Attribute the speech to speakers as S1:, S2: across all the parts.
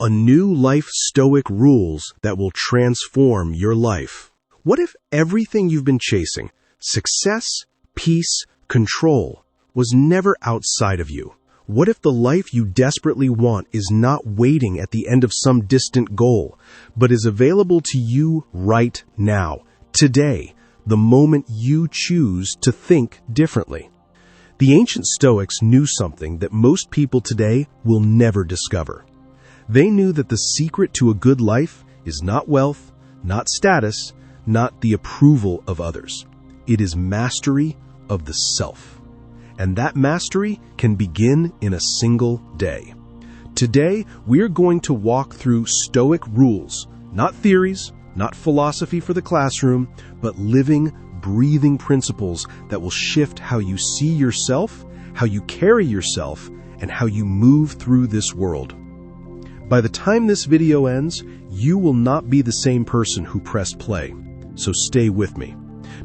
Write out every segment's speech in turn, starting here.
S1: A new life stoic rules that will transform your life. What if everything you've been chasing, success, peace, control, was never outside of you? What if the life you desperately want is not waiting at the end of some distant goal, but is available to you right now, today, the moment you choose to think differently? The ancient Stoics knew something that most people today will never discover. They knew that the secret to a good life is not wealth, not status, not the approval of others. It is mastery of the self. And that mastery can begin in a single day. Today, we are going to walk through Stoic rules, not theories, not philosophy for the classroom, but living, breathing principles that will shift how you see yourself, how you carry yourself, and how you move through this world. By the time this video ends, you will not be the same person who pressed play. So stay with me,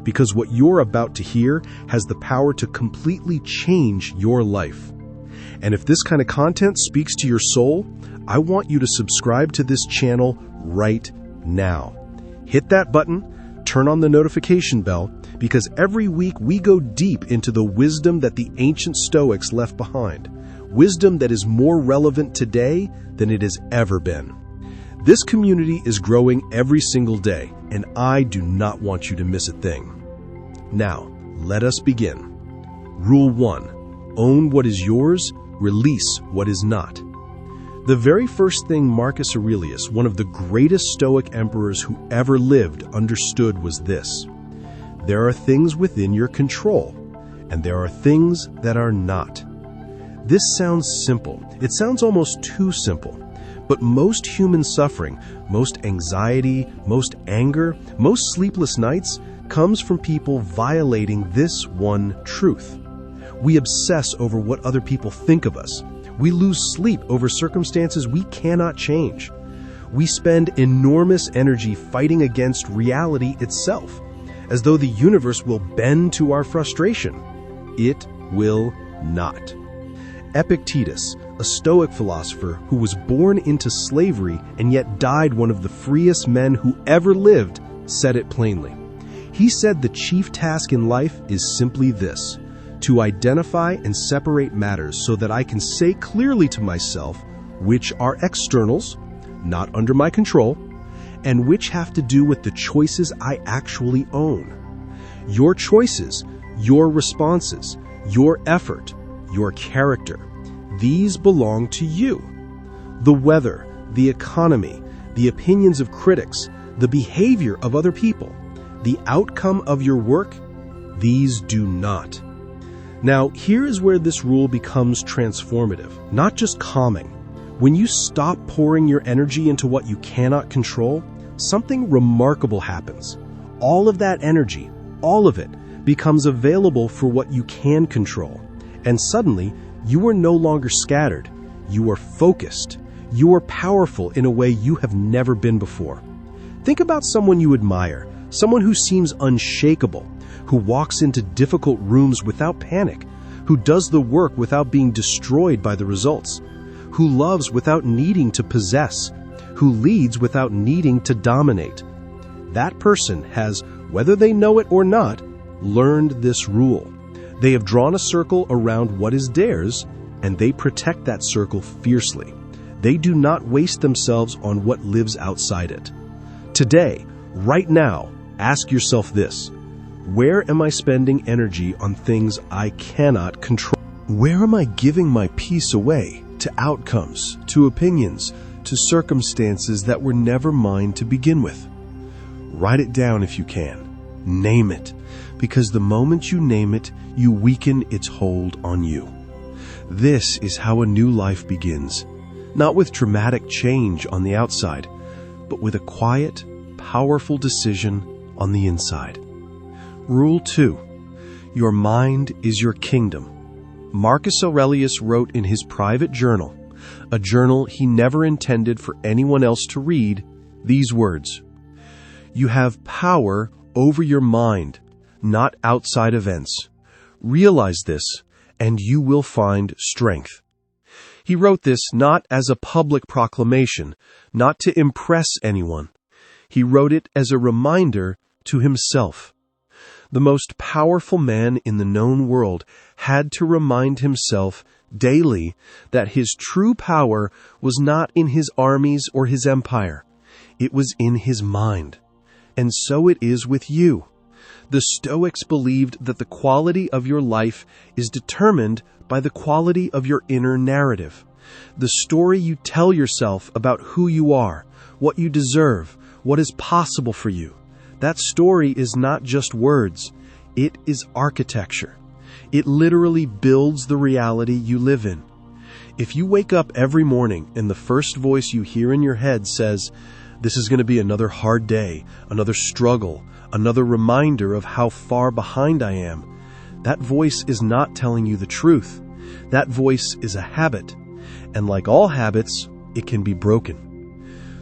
S1: because what you're about to hear has the power to completely change your life. And if this kind of content speaks to your soul, I want you to subscribe to this channel right now. Hit that button, turn on the notification bell, because every week we go deep into the wisdom that the ancient Stoics left behind. Wisdom that is more relevant today than it has ever been. This community is growing every single day, and I do not want you to miss a thing. Now, let us begin. Rule 1. Own what is yours, release what is not. The very first thing Marcus Aurelius, one of the greatest Stoic emperors who ever lived, understood was this: there are things within your control, and there are things that are not. This sounds simple. It sounds almost too simple. But most human suffering, most anxiety, most anger, most sleepless nights comes from people violating this one truth. We obsess over what other people think of us. We lose sleep over circumstances we cannot change. We spend enormous energy fighting against reality itself, as though the universe will bend to our frustration. It will not. Epictetus, a Stoic philosopher who was born into slavery and yet died one of the freest men who ever lived, said it plainly. He said the chief task in life is simply this: to identify and separate matters so that I can say clearly to myself which are externals, not under my control, and which have to do with the choices I actually own. Your choices, your responses, your effort, your character, these belong to you. The weather, the economy, the opinions of critics, the behavior of other people, the outcome of your work, these do not. Now, here is where this rule becomes transformative, not just calming. When you stop pouring your energy into what you cannot control, something remarkable happens. All of that energy, all of it, becomes available for what you can control. And suddenly, you are no longer scattered. You are focused. You are powerful in a way you have never been before. Think about someone you admire, someone who seems unshakable, who walks into difficult rooms without panic, who does the work without being destroyed by the results, who loves without needing to possess, who leads without needing to dominate. That person has, whether they know it or not, learned this rule. They have drawn a circle around what is theirs, and they protect that circle fiercely. They do not waste themselves on what lives outside it. Today, right now, ask yourself this: where am I spending energy on things I cannot control? Where am I giving my peace away to outcomes, to opinions, to circumstances that were never mine to begin with? Write it down if you can. Name it, because the moment you name it, you weaken its hold on you. This is how a new life begins, not with dramatic change on the outside, but with a quiet, powerful decision on the inside. Rule 2. Your mind is your kingdom. Marcus Aurelius wrote in his private journal, a journal he never intended for anyone else to read, these words: "You have power over your mind, not outside events. Realize this, and you will find strength." He wrote this not as a public proclamation, not to impress anyone. He wrote it as a reminder to himself. The most powerful man in the known world had to remind himself daily that his true power was not in his armies or his empire. It was in his mind. And so it is with you. The Stoics believed that the quality of your life is determined by the quality of your inner narrative. The story you tell yourself about who you are, what you deserve, what is possible for you. That story is not just words. It is architecture. It literally builds the reality you live in. If you wake up every morning and the first voice you hear in your head says, "This is going to be another hard day, another struggle, another reminder of how far behind I am," that voice is not telling you the truth. That voice is a habit. And like all habits, it can be broken.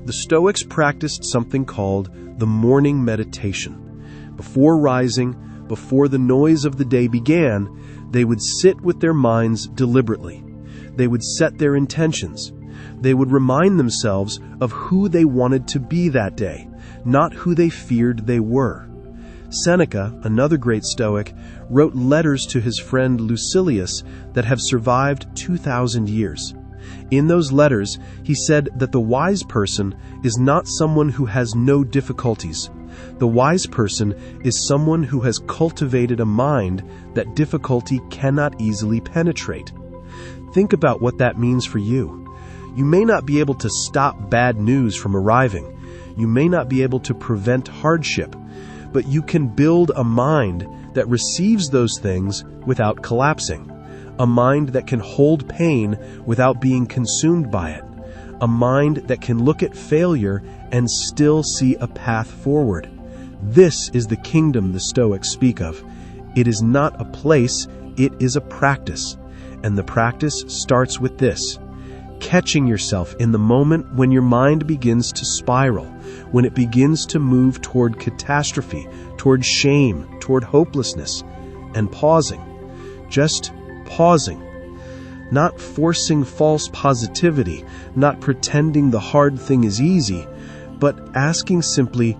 S1: The Stoics practiced something called the morning meditation. Before rising, before the noise of the day began, they would sit with their minds deliberately. They would set their intentions. They would remind themselves of who they wanted to be that day, not who they feared they were. Seneca, another great Stoic, wrote letters to his friend Lucilius that have survived 2,000 years. In those letters, he said that the wise person is not someone who has no difficulties. The wise person is someone who has cultivated a mind that difficulty cannot easily penetrate. Think about what that means for you. You may not be able to stop bad news from arriving. You may not be able to prevent hardship, but you can build a mind that receives those things without collapsing. A mind that can hold pain without being consumed by it. A mind that can look at failure and still see a path forward. This is the kingdom the Stoics speak of. It is not a place, it is a practice. And the practice starts with this: catching yourself in the moment when your mind begins to spiral, when it begins to move toward catastrophe, toward shame, toward hopelessness, and pausing. Just pausing. Not forcing false positivity, not pretending the hard thing is easy, but asking simply,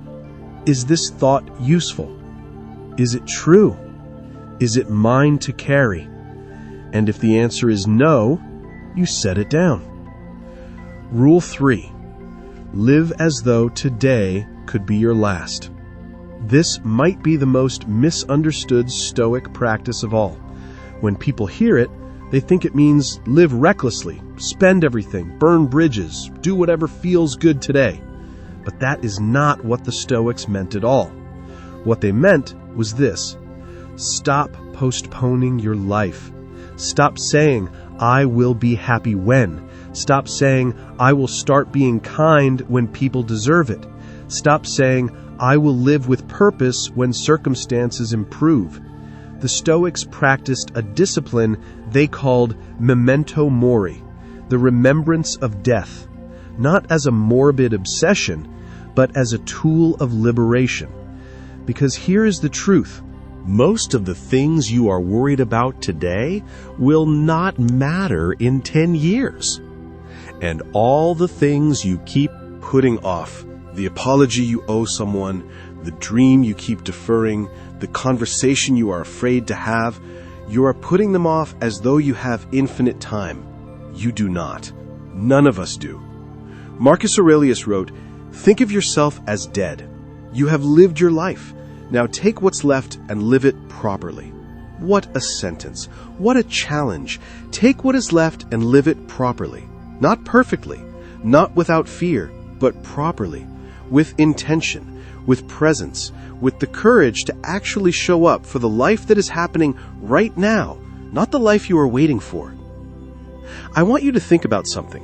S1: is this thought useful? Is it true? Is it mine to carry? And if the answer is no, you set it down. Rule 3. Live as though today could be your last. This might be the most misunderstood Stoic practice of all. When people hear it, they think it means live recklessly, spend everything, burn bridges, do whatever feels good today. But that is not what the Stoics meant at all. What they meant was this: stop postponing your life. Stop saying, "I will be happy when." Stop saying, "I will start being kind when people deserve it." Stop saying, "I will live with purpose when circumstances improve." The Stoics practiced a discipline they called memento mori, the remembrance of death, not as a morbid obsession, but as a tool of liberation. Because here is the truth. Most of the things you are worried about today will not matter in 10 years. And all the things you keep putting off, the apology you owe someone, the dream you keep deferring, the conversation you are afraid to have, you are putting them off as though you have infinite time. You do not. None of us do. Marcus Aurelius wrote, "Think of yourself as dead. You have lived your life. Now take what's left and live it properly." What a sentence. What a challenge. Take what is left and live it properly. Not perfectly, not without fear, but properly, with intention, with presence, with the courage to actually show up for the life that is happening right now, not the life you are waiting for. I want you to think about something.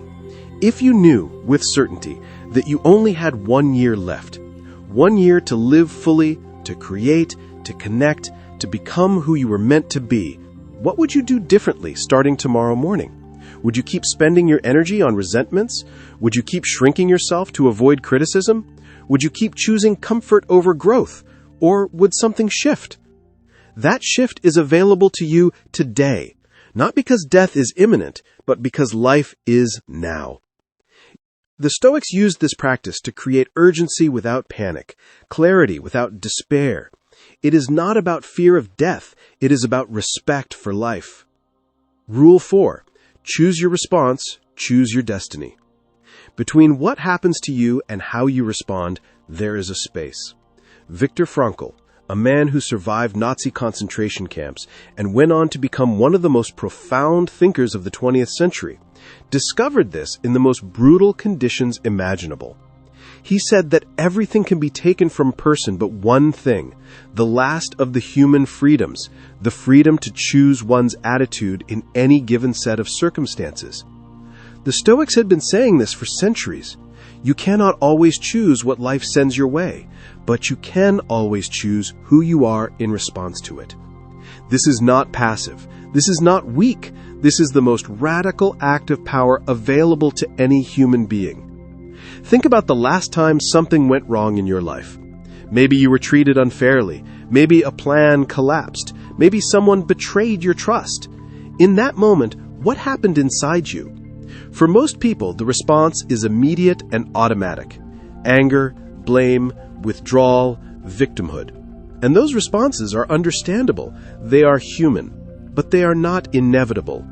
S1: If you knew with certainty that you only had 1 year left, 1 year to live fully, to create, to connect, to become who you were meant to be, what would you do differently starting tomorrow morning? Would you keep spending your energy on resentments? Would you keep shrinking yourself to avoid criticism? Would you keep choosing comfort over growth? Or would something shift? That shift is available to you today. Not because death is imminent, but because life is now. The Stoics used this practice to create urgency without panic, clarity without despair. It is not about fear of death, it is about respect for life. Rule 4. Choose your response, choose your destiny. Between what happens to you and how you respond, there is a space. Viktor Frankl, a man who survived Nazi concentration camps and went on to become one of the most profound thinkers of the 20th century, discovered this in the most brutal conditions imaginable. He said that everything can be taken from a person but one thing, the last of the human freedoms, the freedom to choose one's attitude in any given set of circumstances. The Stoics had been saying this for centuries. You cannot always choose what life sends your way, but you can always choose who you are in response to it. This is not passive. This is not weak. This is the most radical act of power available to any human being. Think about the last time something went wrong in your life. Maybe you were treated unfairly. Maybe a plan collapsed. Maybe someone betrayed your trust. In that moment, what happened inside you? For most people, the response is immediate and automatic. Anger, blame, withdrawal, victimhood. And those responses are understandable. They are human, but they are not inevitable.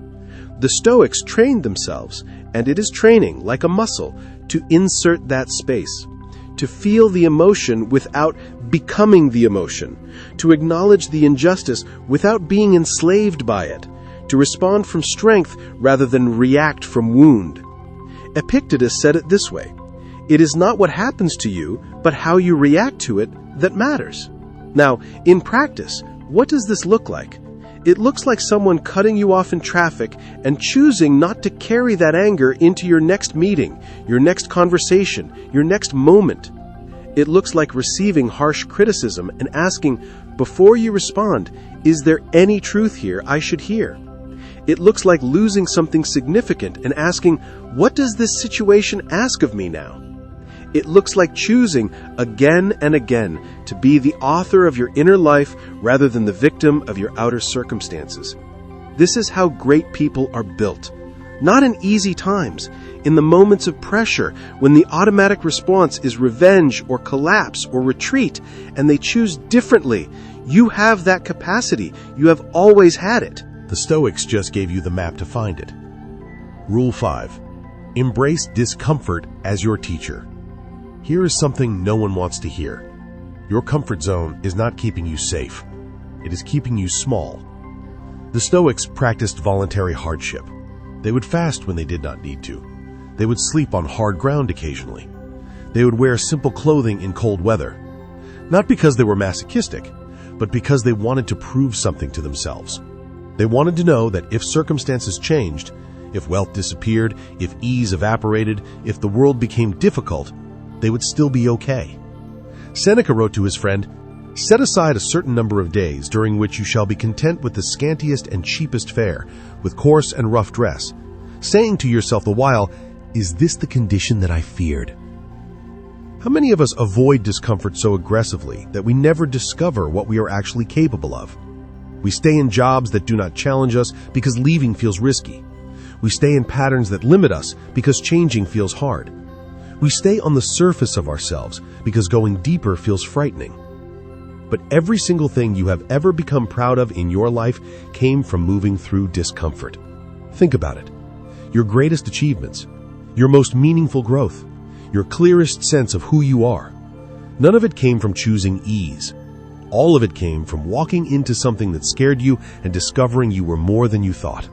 S1: The Stoics trained themselves, and it is training, like a muscle, to insert that space, to feel the emotion without becoming the emotion, to acknowledge the injustice without being enslaved by it, to respond from strength rather than react from wound. Epictetus said it this way: "It is not what happens to you, but how you react to it that matters." Now, in practice, what does this look like? It looks like someone cutting you off in traffic and choosing not to carry that anger into your next meeting, your next conversation, your next moment. It looks like receiving harsh criticism and asking, before you respond, is there any truth here I should hear? It looks like losing something significant and asking, what does this situation ask of me now? It looks like choosing again and again to be the author of your inner life rather than the victim of your outer circumstances. This is how great people are built. Not in easy times, in the moments of pressure, when the automatic response is revenge or collapse or retreat, and they choose differently. You have that capacity. You have always had it.
S2: The Stoics just gave you the map to find it. Rule 5. Embrace discomfort as your teacher. Here is something no one wants to hear. Your comfort zone is not keeping you safe. It is keeping you small. The Stoics practiced voluntary hardship. They would fast when they did not need to. They would sleep on hard ground occasionally. They would wear simple clothing in cold weather. Not because they were masochistic, but because they wanted to prove something to themselves. They wanted to know that if circumstances changed, if wealth disappeared, if ease evaporated, if the world became difficult, they would still be okay. Seneca wrote to his friend, "Set aside a certain number of days during which you shall be content with the scantiest and cheapest fare, with coarse and rough dress, saying to yourself the while, 'Is this the condition that I feared?'" How many of us avoid discomfort so aggressively that we never discover what we are actually capable of? We stay in jobs that do not challenge us because leaving feels risky. We stay in patterns that limit us because changing feels hard. We stay on the surface of ourselves because going deeper feels frightening. But every single thing you have ever become proud of in your life came from moving through discomfort. Think about it. Your greatest achievements, your most meaningful growth, your clearest sense of who you are. None of it came from choosing ease. All of it came from walking into something that scared you and discovering you were more than you thought.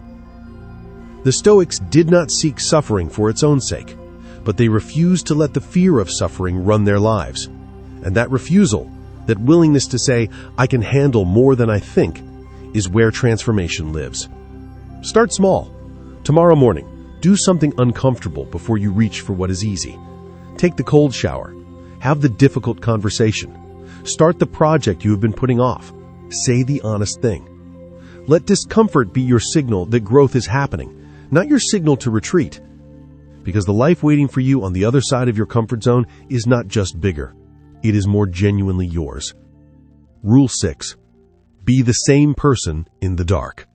S2: The Stoics did not seek suffering for its own sake, but they refused to let the fear of suffering run their lives. And that refusal, that willingness to say, "I can handle more than I think," is where transformation lives. Start small. Tomorrow morning, do something uncomfortable before you reach for what is easy. Take the cold shower. Have the difficult conversation. Start the project you have been putting off. Say the honest thing. Let discomfort be your signal that growth is happening, not your signal to retreat. Because the life waiting for you on the other side of your comfort zone is not just bigger. It is more genuinely yours. Rule 6. Be the same person in the dark.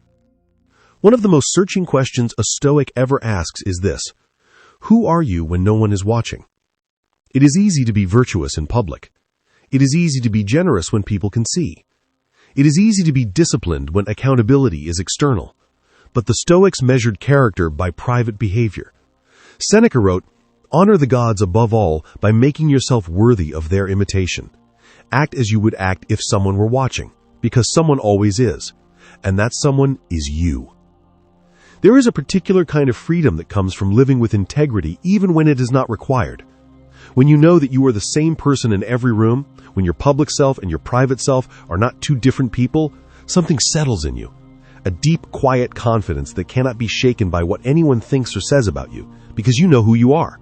S2: One of the most searching questions a Stoic ever asks is this: who are you when no one is watching? It is easy to be virtuous in public. It is easy to be generous when people can see. It is easy to be disciplined when accountability is external. But the Stoics measured character by private behavior. Seneca wrote, "Honor the gods above all by making yourself worthy of their imitation. Act as you would act if someone were watching, because someone always is, and that someone is you." There is a particular kind of freedom that comes from living with integrity even when it is not required. When you know that you are the same person in every room, when your public self and your private self are not two different people, something settles in you. A deep, quiet confidence that cannot be shaken by what anyone thinks or says about you, because you know who you are.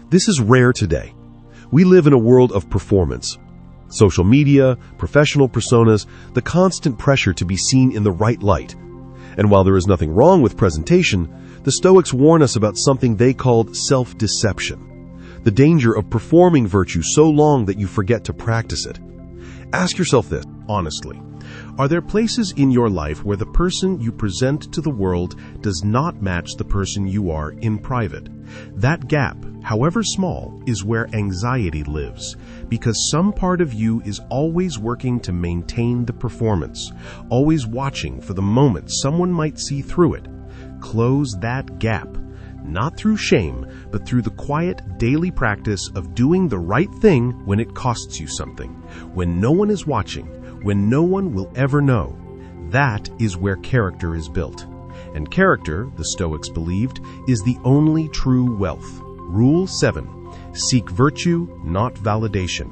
S2: This is rare today. We live in a world of performance. Social media, professional personas, the constant pressure to be seen in the right light. And while there is nothing wrong with presentation, the Stoics warn us about something they called self-deception. The danger of performing virtue so long that you forget to practice it. Ask yourself this, honestly. Are there places in your life where the person you present to the world does not match the person you are in private? That gap, however small, is where anxiety lives, because some part of you is always working to maintain the performance, always watching for the moment someone might see through it. Close that gap, not through shame, but through the quiet daily practice of doing the right thing when it costs you something, when no one is watching, when no one will ever know. That is where character is built. And character, the Stoics believed, is the only true wealth. Rule 7. Seek virtue, not validation.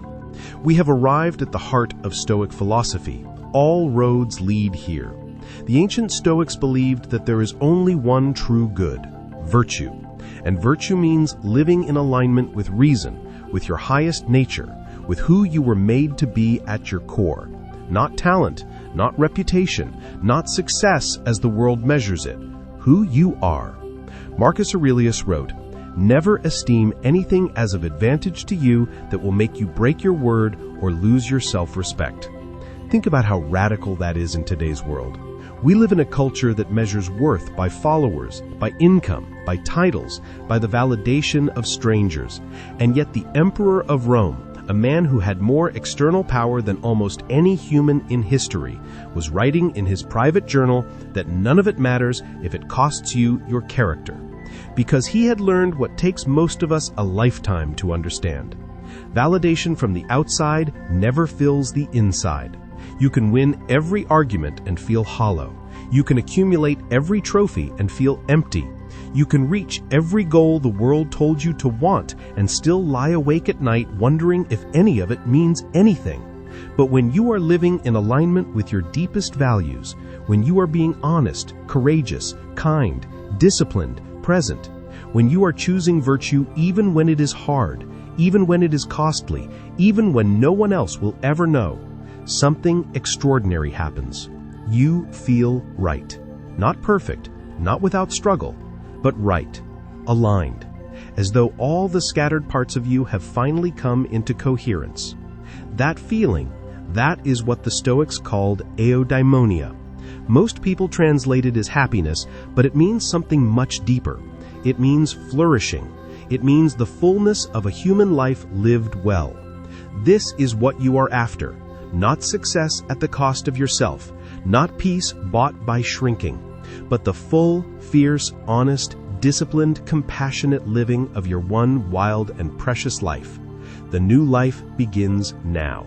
S2: We have arrived at the heart of Stoic philosophy. All roads lead here. The ancient Stoics believed that there is only one true good, virtue. And virtue means living in alignment with reason, with your highest nature, with who you were made to be at your core. Not talent, not reputation, not success as the world measures it. Who you are. Marcus Aurelius wrote, "Never esteem anything as of advantage to you that will make you break your word or lose your self-respect." Think about how radical that is in today's world. We live in a culture that measures worth by followers, by income, by titles, by the validation of strangers. And yet the Emperor of Rome, a man who had more external power than almost any human in history, was writing in his private journal that none of it matters if it costs you your character, because he had learned what takes most of us a lifetime to understand. Validation from the outside never fills the inside. You can win every argument and feel hollow. You can accumulate every trophy and feel empty. You can reach every goal the world told you to want and still lie awake at night wondering if any of it means anything. But when you are living in alignment with your deepest values, when you are being honest, courageous, kind, disciplined, present, when you are choosing virtue even when it is hard, even when it is costly, even when no one else will ever know, something extraordinary happens. You feel right. Not perfect, not without struggle, but right, aligned, as though all the scattered parts of you have finally come into coherence. That feeling, that is what the Stoics called eudaimonia. Most people translate it as happiness, but it means something much deeper. It means flourishing. It means the fullness of a human life lived well. This is what you are after, not success at the cost of yourself, not peace bought by shrinking, but the full, fierce, honest, disciplined, compassionate living of your one wild and precious life. The new life begins now.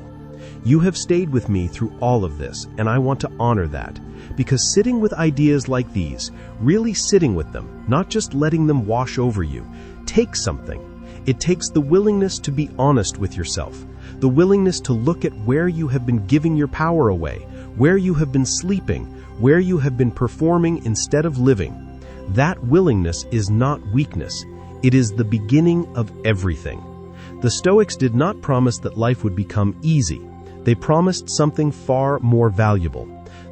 S2: You have stayed with me through all of this, and I want to honor that, because sitting with ideas like these, really sitting with them, not just letting them wash over you, takes something. It takes the willingness to be honest with yourself, the willingness to look at where you have been giving your power away, where you have been sleeping, where you have been performing instead of living. That willingness is not weakness. It is the beginning of everything. The Stoics did not promise that life would become easy. They promised something far more valuable.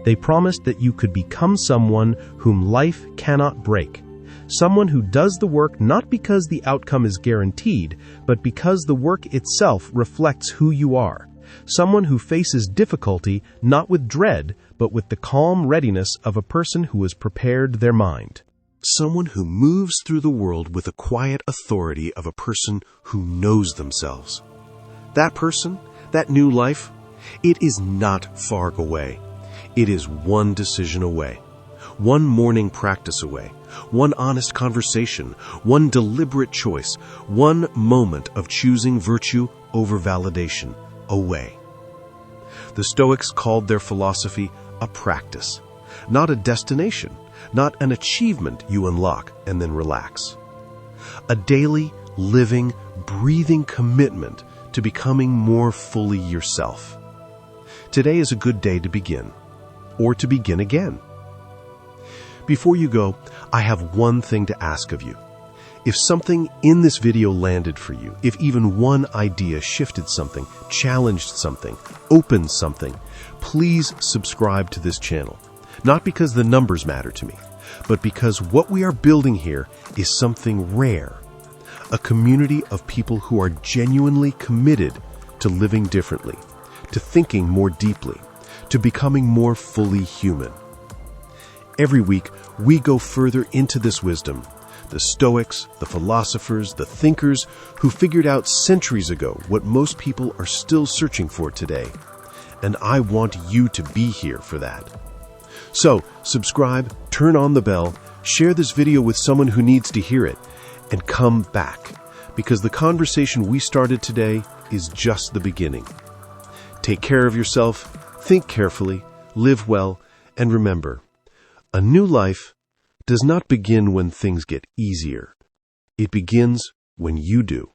S2: They promised that you could become someone whom life cannot break. Someone who does the work not because the outcome is guaranteed, but because the work itself reflects who you are. Someone who faces difficulty not with dread,
S1: but with the calm readiness of a person who has prepared their mind.
S2: Someone who moves through the world with the quiet authority of a person who knows themselves. That person, that new life, it is not far away. It is one decision away, one morning practice away, one honest conversation, one deliberate choice, one moment of choosing virtue over validation away. The Stoics called their philosophy a practice, not a destination, not an achievement you unlock and then relax. A daily, living, breathing commitment to becoming more fully yourself. Today is a good day to begin, or to begin again. Before you go, I have one thing to ask of you. If something in this video landed for you, if even one idea shifted something, challenged something, opened something, please subscribe to this channel. Not because the numbers matter to me, but because what we are building here is something rare. A community of people who are genuinely committed to living differently, to thinking more deeply, to becoming more fully human. Every week, we go further into this wisdom. The Stoics, the philosophers, the thinkers who figured out centuries ago what most people are still searching for today. And I want you to be here for that. So, subscribe, turn on the bell, share this video with someone who needs to hear it, and come back, because the conversation we started today is just the beginning. Take care of yourself, think carefully, live well, and remember, a new life does not begin when things get easier. It begins when you do.